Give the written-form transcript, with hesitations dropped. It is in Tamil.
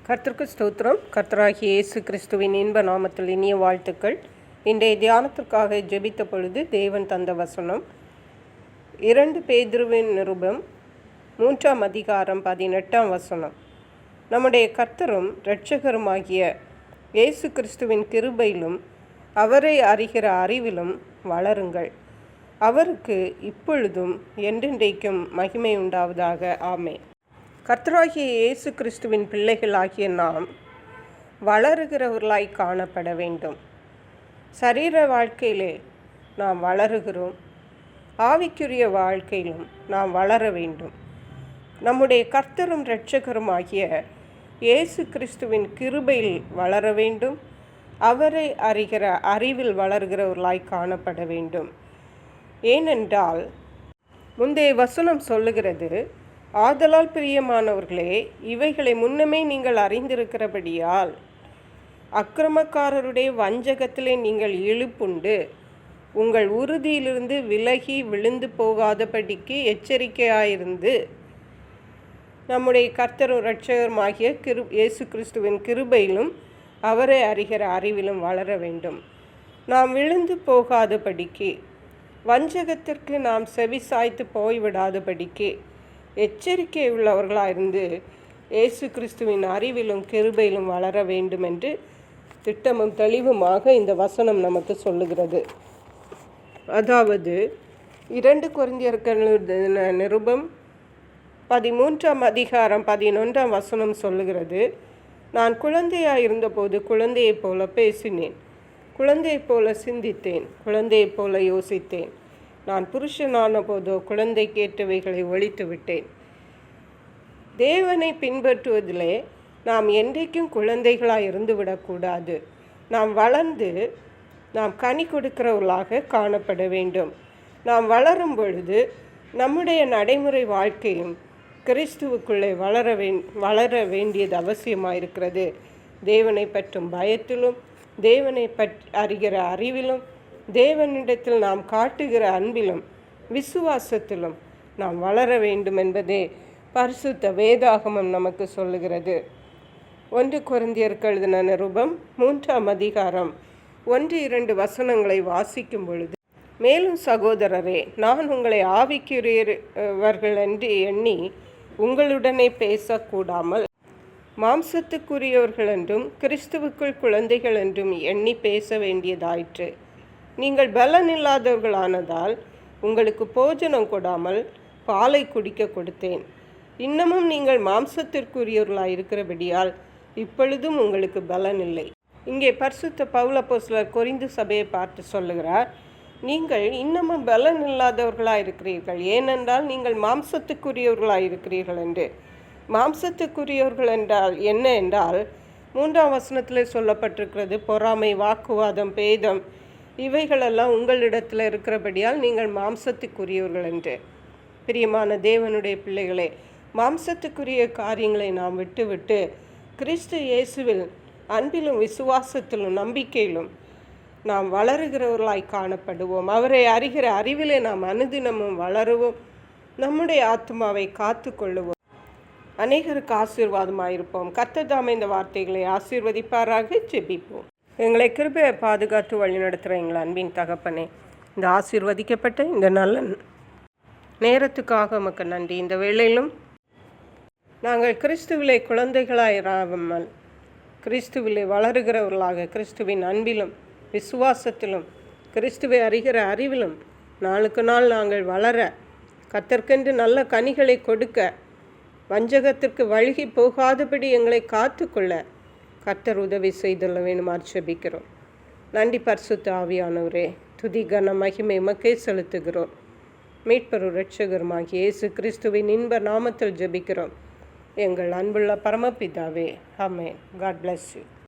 கர்த்தருக்கு ஸ்தோத்திரம். கர்த்தராகிய இயேசு கிறிஸ்துவின் இன்ப நாமத்தில் இனிய வாழ்த்துக்கள். இன்றைய தியானத்திற்காக ஜெபித்த பொழுது தேவன் தந்த வசனம் 2 பேதுருவின் நிருபம் 3ஆம் அதிகாரம் 18ஆம் வசனம். நம்முடைய கர்த்தரும் இரட்சகருமாகிய இயேசு கிறிஸ்துவின் கிருபையிலும் அவரை அறிகிற அறிவிலும் வளருங்கள். அவருக்கு இப்பொழுதும் என்றென்றைக்கும் மகிமை உண்டாவதாக. ஆமென். கர்த்தராகிய இயேசு கிறிஸ்துவின் பிள்ளைகளாகிய நாம் வளருகிறவர்களாய் காணப்பட வேண்டும். சரீர வாழ்க்கையிலே நாம் வளருகிறோம், ஆவிக்குரிய வாழ்க்கையிலும் நாம் வளர வேண்டும். நம்முடைய கர்த்தரும் இரட்சகருமாகிய இயேசு கிறிஸ்துவின் கிருபையில் வளர வேண்டும். அவரை அறிகிற அறிவில் வளர்கிறவர்களாய் காணப்பட வேண்டும். ஏனென்றால் முந்தைய வசனம் சொல்லுகிறது, ஆதலால் பிரியமானவர்களே, இவைகளை முன்னமே நீங்கள் அறிந்திருக்கிறபடியால் அக்கிரமக்காரருடைய வஞ்சகத்திலே நீங்கள் இழுப்புண்டு உங்கள் உறுதியிலிருந்து விலகி விழுந்து போகாதபடிக்கு எச்சரிக்கையாயிருந்து நம்முடைய கர்த்தரும் இரட்சகருமாகிய இயேசு கிறிஸ்துவின் கிருபையிலும் அவரை அறிகிற அறிவிலும் வளர வேண்டும். நாம் விழுந்து போகாதபடிக்கு, வஞ்சகத்திற்கு நாம் செவிசாய்த்து போய்விடாதபடிக்கு எச்சரிக்கை உள்ளவர்களாயிருந்து இயேசு கிறிஸ்துவின் அறிவிலும் கிருபையிலும் வளர வேண்டும் என்று திட்டமும் தெளிவுமாக இந்த வசனம் நமக்கு சொல்லுகிறது. அதாவது 2 கொரிந்தியர்கள் நிருபம் 13ஆம் அதிகாரம் 11ஆம் வசனம் சொல்லுகிறது, நான் குழந்தையாக இருந்தபோது குழந்தையைப் போல பேசினேன், குழந்தையைப் போல சிந்தித்தேன், குழந்தையைப் போல யோசித்தேன். நான் புருஷனான போதோ குழந்தை கேட்டவைகளை ஒழித்து விட்டேன். தேவனை பின்பற்றுவதிலே நாம் என்றைக்கும் குழந்தைகளாக இருந்துவிடக்கூடாது. நாம் வளர்ந்து நாம் கனி கொடுக்கிறவர்களாக காணப்பட வேண்டும். நாம் வளரும் பொழுது நம்முடைய நடைமுறை வாழ்க்கையும் கிறிஸ்துவுக்குள்ளே வளர வேண்டியது அவசியமாக இருக்கிறது. தேவனை பற்றும் பயத்திலும், தேவனை அறிகிற அறிவிலும், தேவனிடத்தில் நாம் காட்டுகிற அன்பிலும் விசுவாசத்திலும் நாம் வளர வேண்டும் என்பதே பரிசுத்த வேதாகமம் நமக்கு சொல்லுகிறது. 1 கொரிந்தியர்கள் எழுதின நிருபம் 3ஆம் அதிகாரம் 1-2 வசனங்களை வாசிக்கும் பொழுது, மேலும் சகோதரரே, நான் உங்களை ஆவிக்குரியவர்கள் என்று எண்ணி உங்களுடனே பேசக்கூடாமல் மாம்சத்துக்குரியவர்கள் என்றும் கிறிஸ்துவுக்குள் குழந்தைகள் என்றும் எண்ணி பேச வேண்டியதாயிற்று. நீங்கள் பலன் இல்லாதவர்களானதால் உங்களுக்கு போஜனம் கொடாமல் பாலை குடிக்க கொடுத்தேன். இன்னமும் நீங்கள் மாம்சத்திற்குரியவர்களாக இருக்கிறபடியால் இப்பொழுதும் உங்களுக்கு பலன் இல்லை. இங்கே பரிசுத்த பவுல் அப்போஸ்தலர் கொரிந்து சபையை பார்த்து சொல்லுகிறார், நீங்கள் இன்னமும் பலன் இல்லாதவர்களாக இருக்கிறீர்கள், ஏனென்றால் நீங்கள் மாம்சத்துக்குரியவர்களாக இருக்கிறீர்கள் என்று. மாம்சத்துக்குரியவர்கள் என்றால் என்ன என்றால், 3ஆம் வசனத்தில் சொல்லப்பட்டிருக்கிறது, பொறாமை, வாக்குவாதம், பேதம், இவைகளெல்லாம் உங்களிடத்தில் இருக்கிறபடியால் நீங்கள் மாம்சத்துக்குரியவர்கள் என்று. பிரியமான தேவனுடைய பிள்ளைகளே, மாம்சத்துக்குரிய காரியங்களை நாம் விட்டுவிட்டு கிறிஸ்து இயேசுவில் அன்பிலும் விசுவாசத்திலும் நம்பிக்கையிலும் நாம் வளருகிறவர்களாய் காணப்படுவோம். அவரை அறிகிற அறிவிலே நாம் அனுதினமும் வளருவோம். நம்முடைய ஆத்மாவை காத்து கொள்ளுவோம். அநேகருக்கு ஆசீர்வாதமாயிருப்போம். கர்த்தர் தாமே இந்த வார்த்தைகளை ஆசீர்வதிப்பாராக. ஜெபிப்போம். எங்களை கிருபையை பாதுகாத்து வழிநடத்துகிற எங்கள் அன்பின் தகப்பனே, இந்த ஆசீர்வதிக்கப்பட்ட இந்த நல்ல நேரத்துக்காக உமக்கு நன்றி. இந்த வேளையிலும் நாங்கள் கிறிஸ்துவிலே குழந்தைகளாயிராமல் கிறிஸ்துவிலே வளருகிறவர்களாக, கிறிஸ்துவின் அன்பிலும் விசுவாசத்திலும் கிறிஸ்துவை அறிகிற அறிவிலும் நாளுக்கு நாள் நாங்கள் வளர, கர்த்தர்க்கென்று நல்ல கனிகளை கொடுக்க, வஞ்சகத்திற்கு வழுகி போகாதபடி எங்களை காத்து கொள்ள கர்த்தர் உதவி செய்துள்ள வேணுமாறு ஜெபிக்கிறோம். நன்றி பரிசுத்த ஆவியானவரே, துதி கன மகிமை உமக்கே செலுத்துகிறோம். மீட்பரும் இரட்சகருமாகிய இயேசு கிறிஸ்துவின் இன்ப நாமத்தில் ஜெபிக்கிறோம் எங்கள் அன்புள்ள பரமபிதாவே. ஆமென். God bless you.